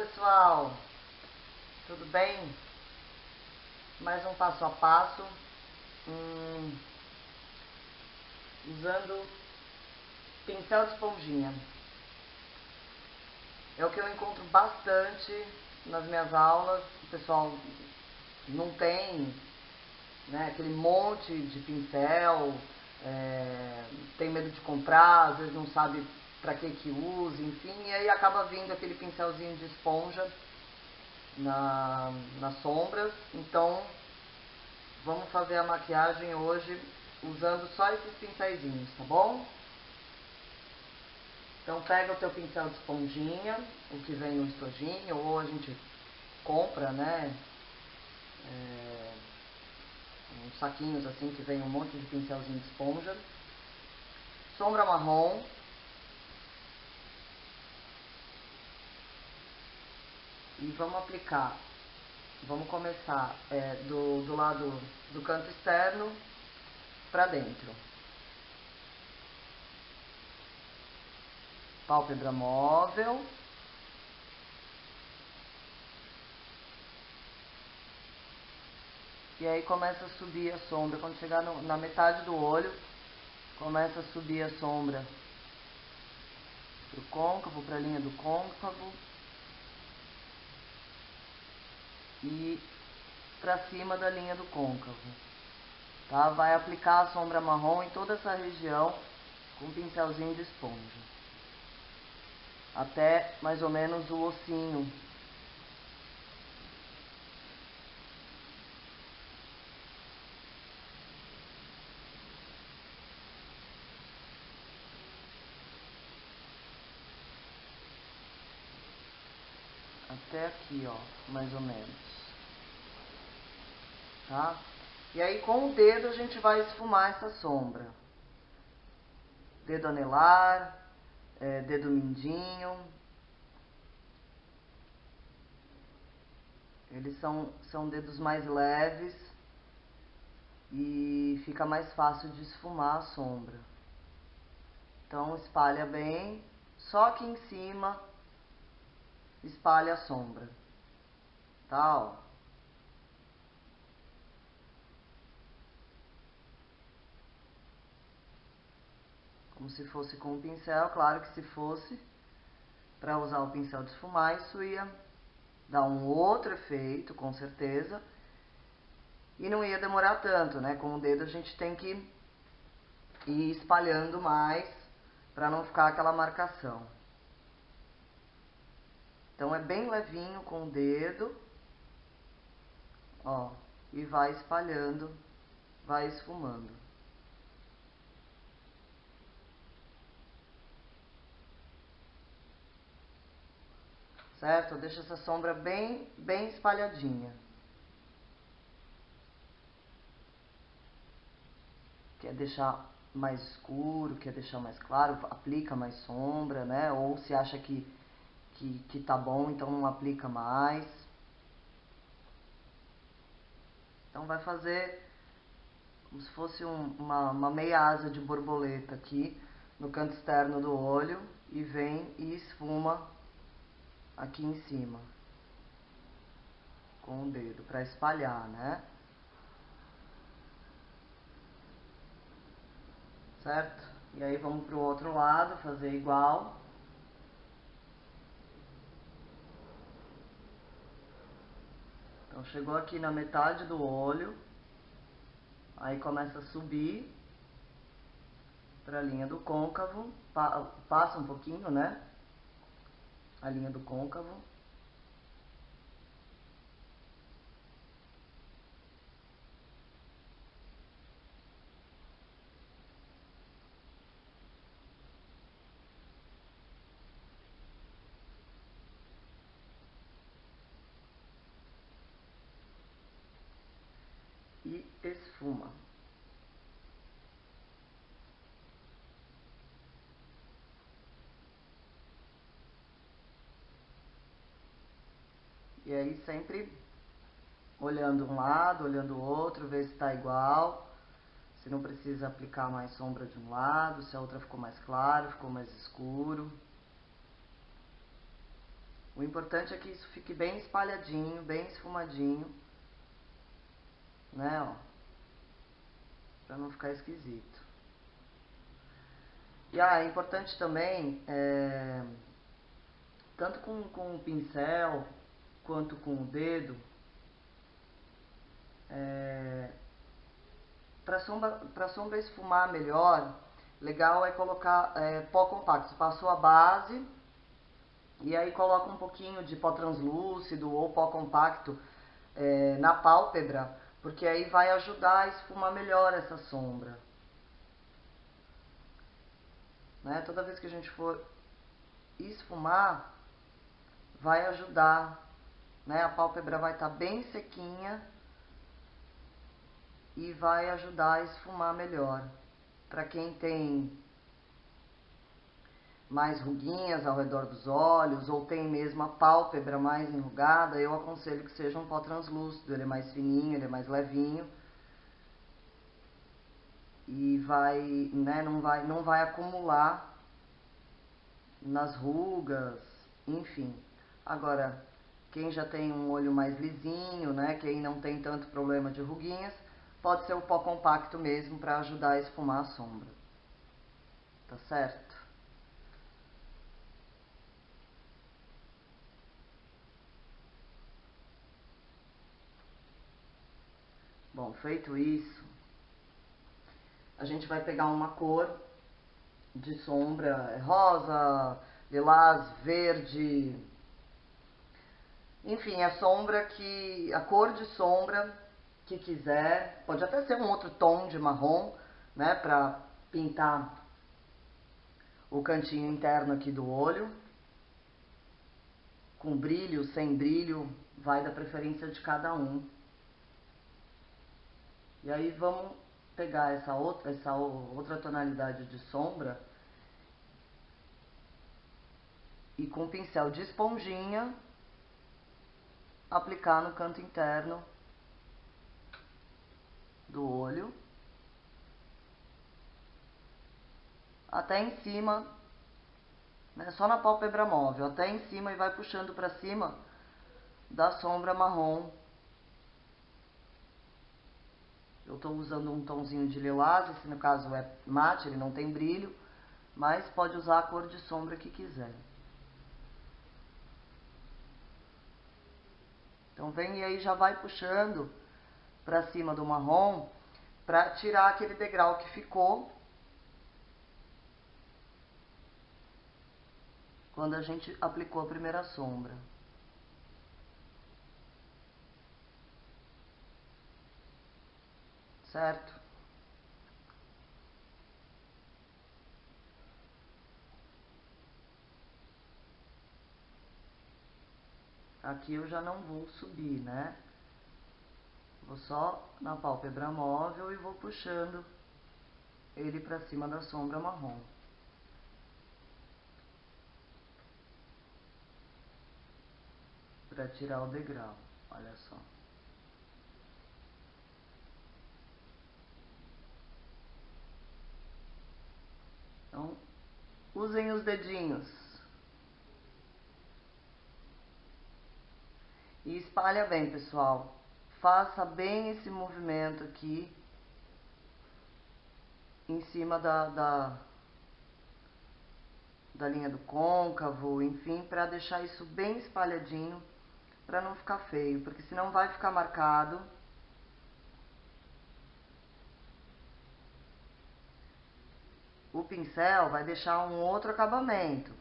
pessoal, tudo bem? Mais um passo a passo, usando pincel de esponjinha. É o que eu encontro bastante nas minhas aulas. O pessoal não tem, né, aquele monte de pincel, tem medo de comprar, às vezes não sabe para que usa, enfim, e aí acaba vindo aquele pincelzinho de esponja nas sombras. Então vamos fazer a maquiagem hoje usando só esses pincéisinhos, tá bom? Então pega o teu pincel de esponjinha, o que vem no estojinho, ou a gente compra, né, uns saquinhos assim que vem um monte de pincelzinho de esponja. Sombra marrom. E vamos aplicar, vamos começar do lado do canto externo para dentro. Pálpebra móvel. E aí começa a subir a sombra. Quando chegar na metade do olho, começa a subir a sombra pro côncavo, para a linha do côncavo. E para cima da linha do côncavo. Tá? Vai aplicar a sombra marrom em toda essa região com um pincelzinho de esponja. Até mais ou menos o ossinho. Até aqui, ó, mais ou menos. Tá? E aí com o dedo a gente vai esfumar essa sombra. Dedo anelar, dedo mindinho. Eles são dedos mais leves e fica mais fácil de esfumar a sombra. Então espalha bem, só aqui em cima espalha a sombra. Tá, ó. Como se fosse com o pincel, claro que se fosse para usar o pincel de esfumar, isso ia dar um outro efeito, com certeza, e não ia demorar tanto, né? Com o dedo a gente tem que ir espalhando mais para não ficar aquela marcação. Então é bem levinho com o dedo, ó, e vai espalhando, vai esfumando. Certo? Deixa essa sombra bem espalhadinha. Quer deixar mais escuro, quer deixar mais claro, aplica mais sombra, né? Ou se acha que tá bom, então não aplica mais. Então vai fazer como se fosse uma meia asa de borboleta aqui no canto externo do olho e vem e esfuma aqui em cima com o dedo para espalhar, né? Certo? E aí vamos pro outro lado fazer igual. Então chegou aqui na metade do olho, aí começa a subir para a linha do côncavo, passa um pouquinho, né? A linha do côncavo. E esfuma. E aí sempre olhando um lado, olhando o outro, ver se está igual, se não precisa aplicar mais sombra de um lado, se a outra ficou mais claro, ficou mais escuro. O importante é que isso fique bem espalhadinho, bem esfumadinho, né, ó, pra não ficar esquisito. E é importante também, tanto com o pincel quanto com o dedo, para sombra esfumar melhor, legal é colocar pó compacto. Você passou a base e aí coloca um pouquinho de pó translúcido ou pó compacto na pálpebra, porque aí vai ajudar a esfumar melhor essa sombra. Né? Toda vez que a gente for esfumar, vai ajudar, né? A pálpebra vai estar bem sequinha e vai ajudar a esfumar melhor. Para quem tem mais ruguinhas ao redor dos olhos ou tem mesmo a pálpebra mais enrugada, eu aconselho que seja um pó translúcido. Ele é mais fininho, ele é mais levinho e vai, né, não vai acumular nas rugas, enfim. Agora, quem já tem um olho mais lisinho, né, quem não tem tanto problema de ruguinhas, pode ser o pó compacto mesmo para ajudar a esfumar a sombra. Tá certo? Bom, feito isso, a gente vai pegar uma cor de sombra rosa, lilás, verde, enfim, a cor de sombra que quiser, pode até ser um outro tom de marrom, né, para pintar o cantinho interno aqui do olho, com brilho, sem brilho, vai da preferência de cada um. E aí vamos pegar essa outra tonalidade de sombra e com pincel de esponjinha aplicar no canto interno do olho, até em cima, né, só na pálpebra móvel, até em cima, e vai puxando para cima da sombra marrom. Eu estou usando um tomzinho de lilás, esse no caso é mate, ele não tem brilho, mas pode usar a cor de sombra que quiser. Então vem e aí já vai puxando para cima do marrom para tirar aquele degrau que ficou quando a gente aplicou a primeira sombra. Certo? Aqui eu já não vou subir, né? Vou só na pálpebra móvel e vou puxando ele para cima da sombra marrom. Para tirar o degrau, olha só. Então, usem os dedinhos. E espalha bem, pessoal. Faça bem esse movimento aqui em cima da linha do côncavo, enfim, para deixar isso bem espalhadinho, para não ficar feio, porque senão vai ficar marcado. O pincel vai deixar um outro acabamento,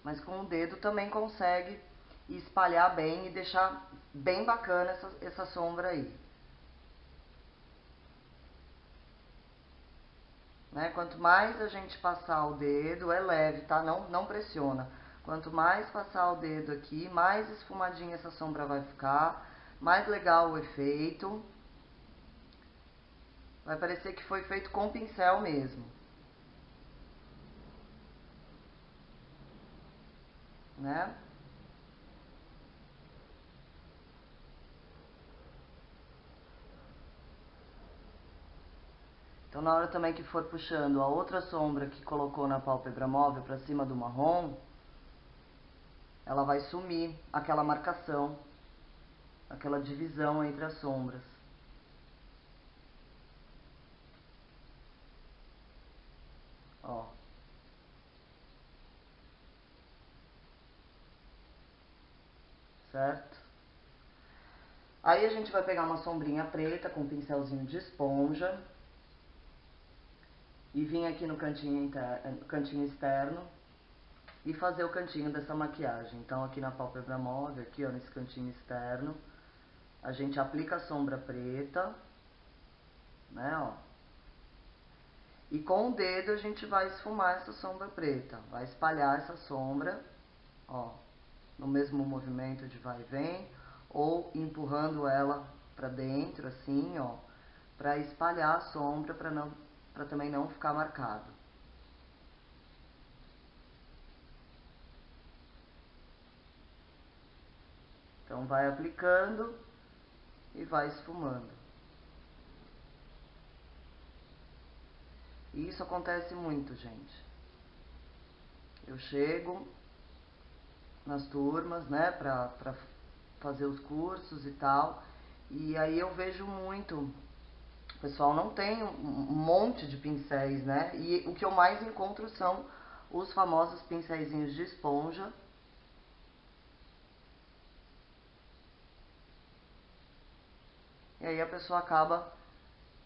mas com o dedo também consegue espalhar bem e deixar bem bacana essa sombra aí. Né? Quanto mais a gente passar o dedo, é leve, tá? Não pressiona. Quanto mais passar o dedo aqui, mais esfumadinha essa sombra vai ficar, mais legal o efeito. Vai parecer que foi feito com pincel mesmo. Né? Então, na hora também que for puxando a outra sombra que colocou na pálpebra móvel para cima do marrom, ela vai sumir aquela marcação, aquela divisão entre as sombras. Ó. Certo? Aí a gente vai pegar uma sombrinha preta com um pincelzinho de esponja e vir aqui no cantinho externo e fazer o cantinho dessa maquiagem. Então aqui na pálpebra móvel, aqui ó, nesse cantinho externo, a gente aplica a sombra preta, né, ó. E com o dedo a gente vai esfumar essa sombra preta, vai espalhar essa sombra, ó, no mesmo movimento de vai e vem, ou empurrando ela pra dentro, assim, ó, pra espalhar a sombra, pra também não ficar marcado. Então vai aplicando e vai esfumando. E isso acontece muito, gente. Eu chego nas turmas, né, pra fazer os cursos e tal, e aí eu vejo muito, o pessoal não tem um monte de pincéis, né, e o que eu mais encontro são os famosos pincéisinhos de esponja. E aí a pessoa acaba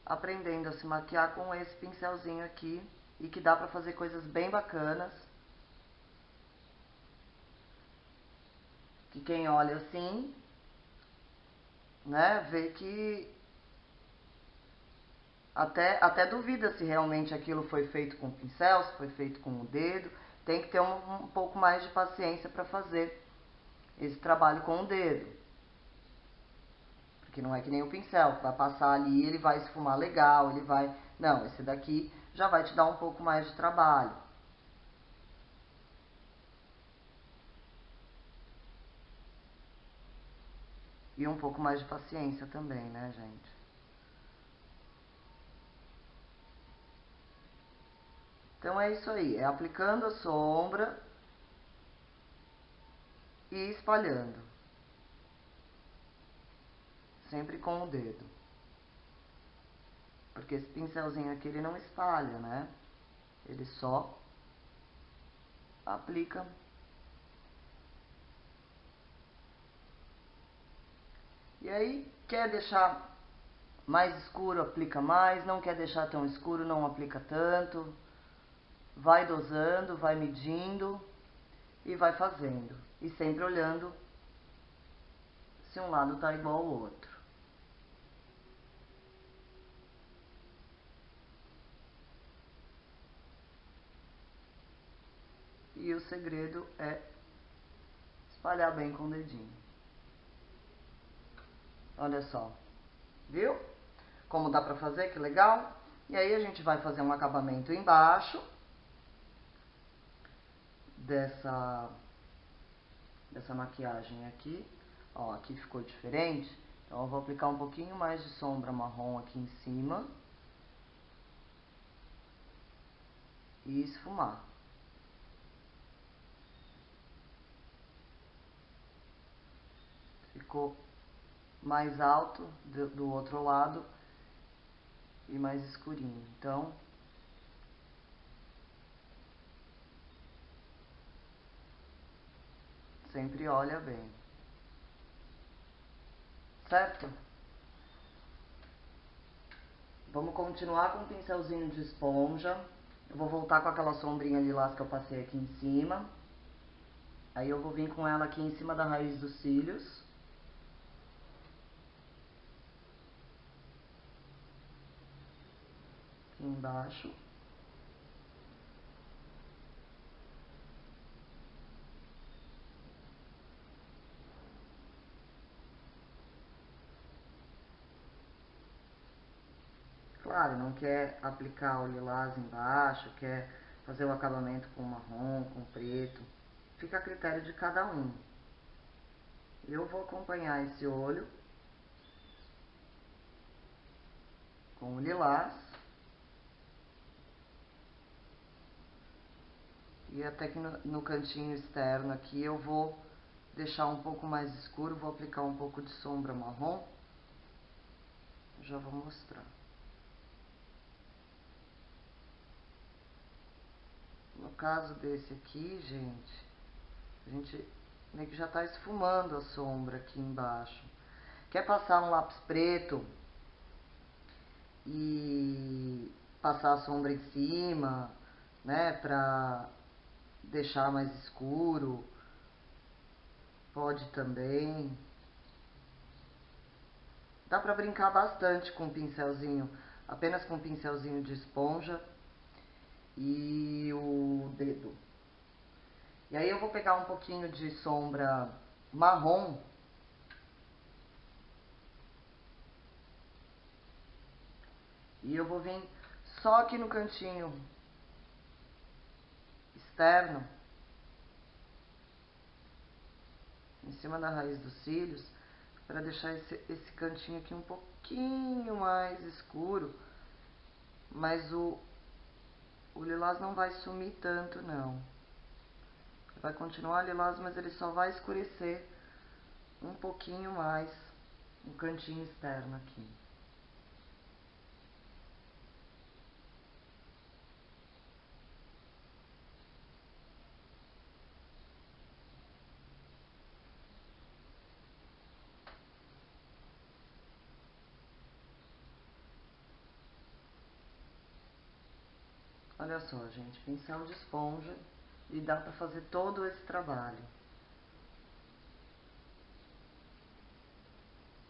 aprendendo a se maquiar com esse pincelzinho aqui, e que dá pra fazer coisas bem bacanas, que quem olha assim, né, vê que até duvida se realmente aquilo foi feito com pincel, se foi feito com o dedo. Tem que ter um pouco mais de paciência para fazer esse trabalho com o dedo. Porque não é que nem o pincel, que vai passar ali, ele vai esfumar legal, ele vai... Não, esse daqui já vai te dar um pouco mais de trabalho. E um pouco mais de paciência também, né, gente? Então é isso aí, é aplicando a sombra e espalhando. Sempre com o dedo. Porque esse pincelzinho aqui, ele não espalha, né? Ele só aplica. E aí, quer deixar mais escuro, aplica mais. Não quer deixar tão escuro, não aplica tanto. Vai dosando, vai medindo e vai fazendo. E sempre olhando se um lado tá igual ao outro. E o segredo é espalhar bem com o dedinho. Olha só, viu? Como dá pra fazer, que legal? E aí a gente vai fazer um acabamento embaixo dessa maquiagem aqui. Ó, aqui ficou diferente. Então eu vou aplicar um pouquinho mais de sombra marrom aqui em cima. E esfumar. Ficou mais alto do outro lado e mais escurinho. Então, sempre olha bem. Certo? Vamos continuar com o pincelzinho de esponja. Eu vou voltar com aquela sombrinha lilás que eu passei aqui em cima. Aí eu vou vir com ela aqui em cima da raiz dos cílios. Aqui embaixo. Claro, não quer aplicar o lilás embaixo, quer fazer o acabamento com marrom, com preto. Fica a critério de cada um. Eu vou acompanhar esse olho com o lilás. E até que no cantinho externo aqui eu vou deixar um pouco mais escuro, vou aplicar um pouco de sombra marrom. Já vou mostrar. No caso desse aqui, a gente meio que já tá esfumando a sombra aqui embaixo. Quer passar um lápis preto e passar a sombra em cima, né, pra deixar mais escuro, pode também. Dá pra brincar bastante com o pincelzinho, apenas com o pincelzinho de esponja e o dedo. E aí eu vou pegar um pouquinho de sombra marrom e eu vou vir só aqui no cantinho externo, em cima da raiz dos cílios, para deixar esse cantinho aqui um pouquinho mais escuro, mas o lilás não vai sumir tanto não. Vai continuar lilás, mas ele só vai escurecer um pouquinho mais o cantinho externo aqui. Olha só, gente, pincel de esponja e dá pra fazer todo esse trabalho.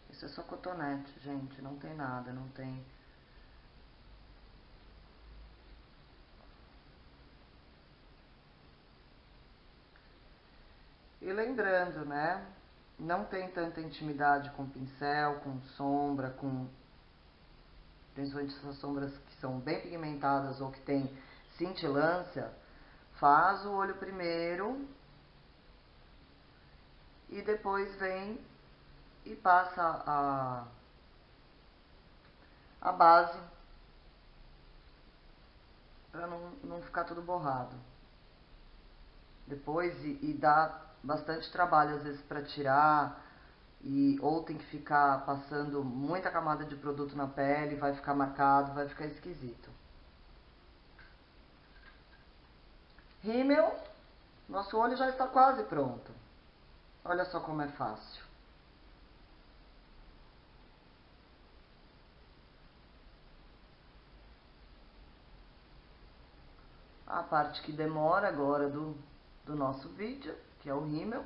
Isso é só cotonete, gente, não tem nada, não tem... E lembrando, né, não tem tanta intimidade com pincel, com sombra, com... principalmente essas sombras que são bem pigmentadas ou que tem cintilância, faz o olho primeiro e depois vem e passa a base para não ficar tudo borrado. Depois, e dá bastante trabalho às vezes para tirar, ou tem que ficar passando muita camada de produto na pele, vai ficar marcado, vai ficar esquisito. Rímel, nosso olho já está quase pronto. Olha só como é fácil. A parte que demora agora do nosso vídeo, que é o rímel.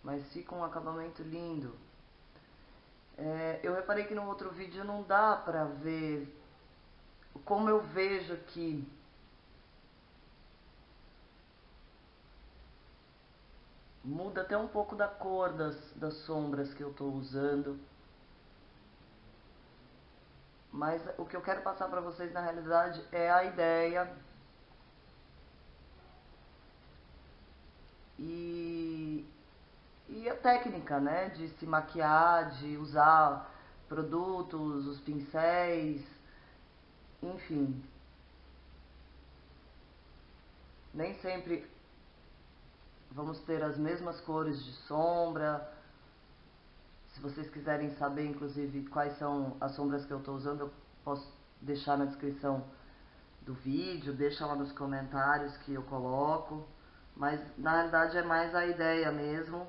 Mas fica um acabamento lindo. Eu reparei que no outro vídeo não dá pra ver como eu vejo aqui. Muda até um pouco da cor das sombras que eu tô usando. Mas o que eu quero passar pra vocês na realidade é a ideia. E a técnica, né, de se maquiar, de usar produtos, os pincéis, enfim. Nem sempre vamos ter as mesmas cores de sombra. Se vocês quiserem saber, inclusive, quais são as sombras que eu estou usando, eu posso deixar na descrição do vídeo, deixa lá nos comentários que eu coloco. Mas, na realidade, é mais a ideia mesmo.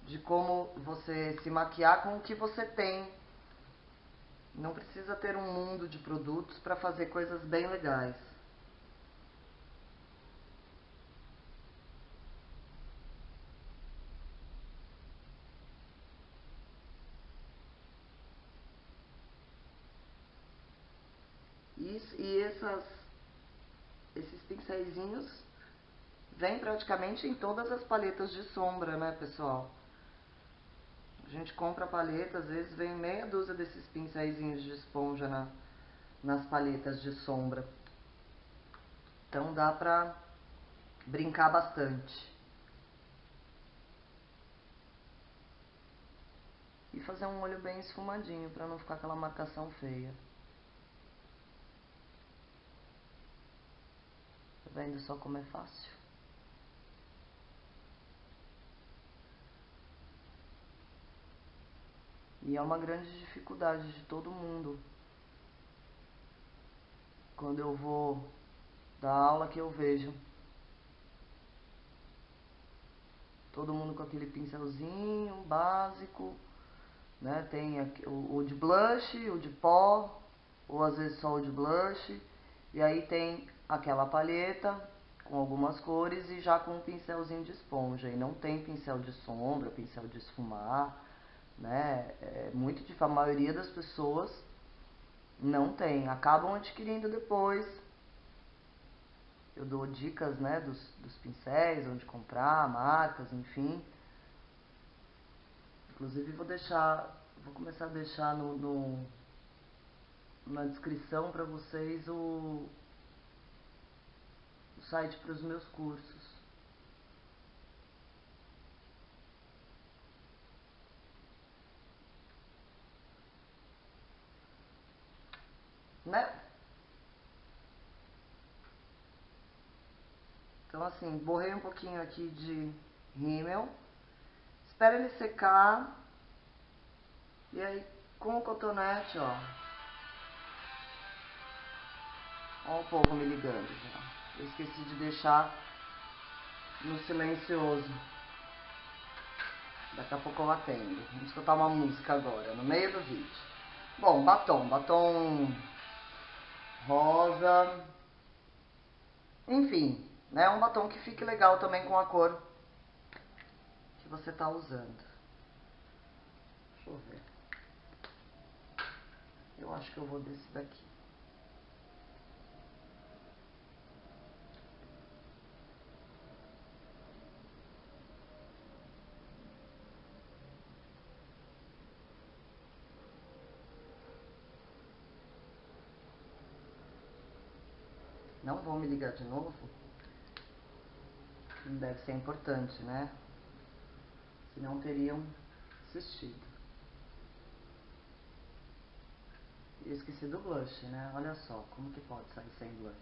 De como você se maquiar com o que você tem. Não precisa ter um mundo de produtos para fazer coisas bem legais. Esses pincéisinhos vêm praticamente em todas as paletas de sombra, né, pessoal? A gente compra a paleta, às vezes vem meia dúzia desses pincéisinhos de esponja nas paletas de sombra. Então dá brincar bastante. E fazer um olho bem esfumadinho, pra não ficar aquela marcação feia. Tá vendo só como é fácil? E é uma grande dificuldade de todo mundo. Quando eu vou dar aula, que eu vejo todo mundo com aquele pincelzinho básico, né? Tem o de blush, o de pó, ou às vezes só o de blush. E aí tem aquela palheta com algumas cores e já com um pincelzinho de esponja. E não tem pincel de sombra, pincel de esfumar, né? A maioria das pessoas não tem, acabam adquirindo depois. Eu dou dicas, né, dos pincéis, onde comprar, marcas, enfim. Inclusive vou começar a deixar na descrição para vocês o site para os meus cursos. Né? Então assim, borrei um pouquinho aqui de rímel. Espera ele secar. E aí com o cotonete, ó. Ó o povo me ligando já. Eu esqueci de deixar no silencioso. Daqui a pouco eu atendo. Vamos escutar uma música agora, no meio do vídeo. Bom, batom rosa. Enfim, né? Um batom que fique legal também com a cor que você tá usando. Deixa eu ver. Eu acho que eu vou desse daqui. Não vou me ligar de novo. Não deve ser importante, né? Senão teriam assistido. E eu esqueci do blush, né? Olha só, como que pode sair sem blush?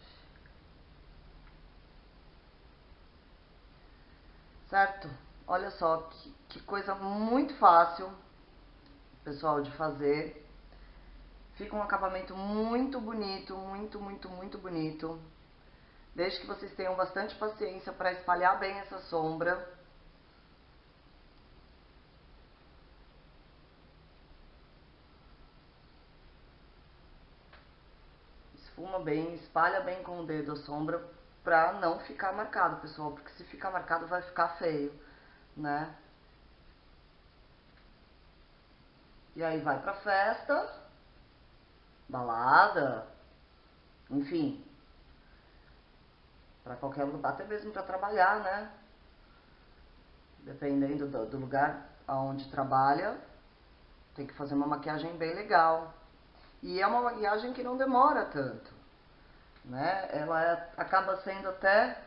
Certo? Olha só, que coisa muito fácil, pessoal, de fazer. Fica um acabamento muito bonito, muito bonito. Desde que vocês tenham bastante paciência para espalhar bem essa sombra. Esfuma bem, espalha bem com o dedo a sombra pra não ficar marcado, pessoal. Porque se ficar marcado vai ficar feio, né? E aí vai pra festa, balada, enfim. Pra qualquer lugar, até mesmo pra trabalhar, né? Dependendo do lugar aonde trabalha, tem que fazer uma maquiagem bem legal. E é uma maquiagem que não demora tanto, né? Acaba sendo até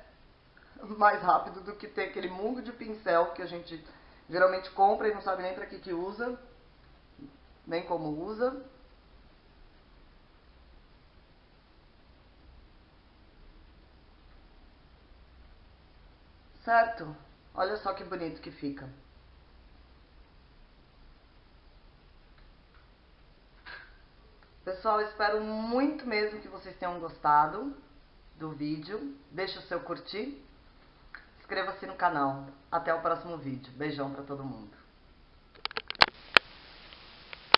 mais rápido do que ter aquele mundo de pincel que a gente geralmente compra e não sabe nem pra que usa, nem como usa. Certo? Olha só que bonito que fica. Pessoal, espero muito mesmo que vocês tenham gostado do vídeo. Deixa o seu curtir. Inscreva-se no canal. Até o próximo vídeo. Beijão pra todo mundo.